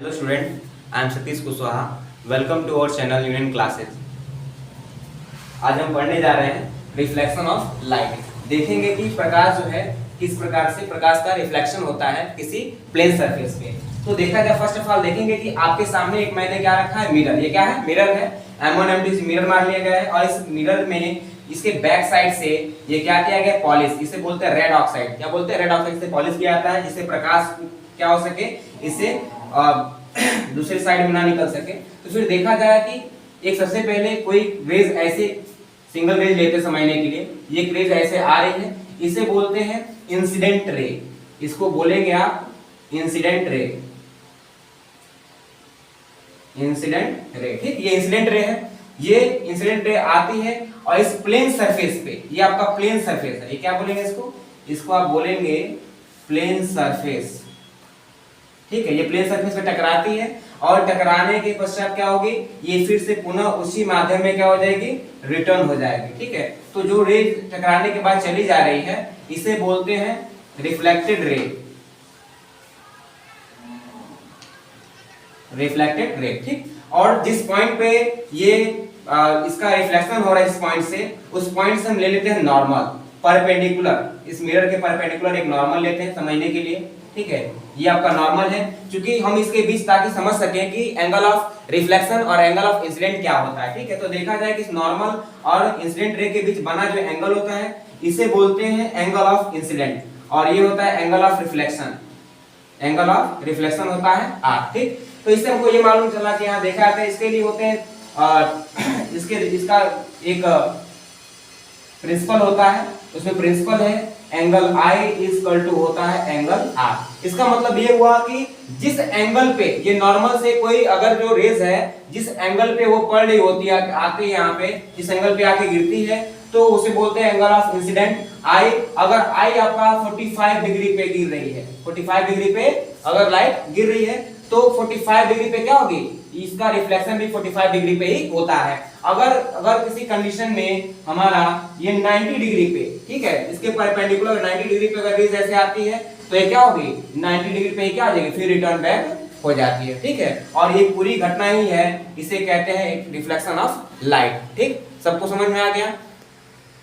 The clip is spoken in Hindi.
Hello student, I am Satish Kushwaha. Welcome to our channel Union Classes. आज हम पढ़ने जा रहे हैं रिफ्लेक्शन ऑफ लाइट। देखेंगे कि प्रकाश जो है किस प्रकार से प्रकाश का रिफ्लेक्शन होता है किसी प्लेन सरफेस पे। तो देखा जाए फर्स्ट ऑफ ऑल देखेंगे कि आपके सामने एक मैंने क्या रखा है, मिरर। ये क्या है? मिरर है। M1 M2 मिरर मान लिया गया है और इस मिरर में इसके बैक साइड से ये क्या किया गया, पॉलिश। इसे बोलते हैं रेड ऑक्साइड। क्या बोलते हैं? रेड ऑक्साइड से पॉलिश किया जाता है जिससे प्रकाश क्या हो सके, इससे दूसरी साइड में ना निकल सके। तो फिर देखा जाए कि एक सबसे पहले कोई रेज ऐसे सिंगल रेज लेते समझने के लिए, ये रेज ऐसे आ रही है, इसे बोलते हैं इंसिडेंट रे। इसको बोलेंगे आप इंसिडेंट रे। इंसिडेंट रे, ठीक। ये इंसिडेंट रे है। ये इंसिडेंट रे आती है और इस प्लेन सरफेस पे, ये आपका प्लेन सरफेस है, ये क्या बोलेंगे इसको आप बोलेंगे प्लेन सरफेस, ठीक है। ये प्लेन सरफेस पे टकराती है और टकराने के पश्चात क्या होगी, ये फिर से पुनः उसी माध्यम में क्या हो जाएगी, रिटर्न हो जाएगी, ठीक है। तो जो रे टकराने के बाद चली जा रही है इसे बोलते हैं रिफ्लेक्टेड रे। रिफ्लेक्टेड रे, ठीक। और जिस पॉइंट पे ये इसका रिफ्लेक्शन हो रहा है, इस पॉइंट से, उस पॉइंट से हम ले लेते हैं नॉर्मल, परपेंडिकुलर। इस मिरर के परपेंडिकुलर एक नॉर्मल लेते हैं समझने के लिए, ठीक है। ये आपका नॉर्मल है, क्योंकि हम इसके बीच ताकि समझ सकें कि एंगल ऑफ रिफ्लेक्शन और एंगल ऑफ इंसिडेंट क्या होता है, ठीक है। तो देखा जाए कि इस नॉर्मल और इंसिडेंट रे के बीच बना जो एंगल होता है इसे बोलते हैं एंगल ऑफ इंसिडेंट, और ये होता है angle of reflection. Angle of reflection होता है आर, ठीक। तो इससे हमको ये मालूम चला कि यहाँ देखा जाता है इसके लिए होते हैं इसका एक प्रिंसिपल होता है, उसमें प्रिंसिपल है एंगल I इक्वल टू होता है एंगल R। इसका मतलब ये हुआ कि जिस एंगल पे ये नॉर्मल से कोई अगर जो रेज है जिस एंगल पे वो पड़ रही होती है, आके यहाँ पे जिस एंगल पे आके गिरती है, तो उसे बोलते हैं एंगल ऑफ इंसिडेंट I। अगर I आपका 45 डिग्री पे गिर रही है, 45 डिग्री पे अगर लाइट गिर रही है तो 45 डिग्री पे क्या होगी, इसका रिफ्लेक्शन भी 45 डिग्री पे ही होता है। अगर किसी कंडीशन में हमारा ये 90 डिग्री पे, ठीक है, इसके परपेंडिकुलर 90 डिग्री पे अगर रेज ऐसे आती है तो ये क्या होगी, 90 डिग्री पे क्या हो जाएगी, फिर रिटर्न बैक हो जाती है, ठीक है। और ये पूरी घटना ही है, इसे कहते हैं रिफ्लेक्शन ऑफ लाइट, ठीक। सबको समझ में आ गया?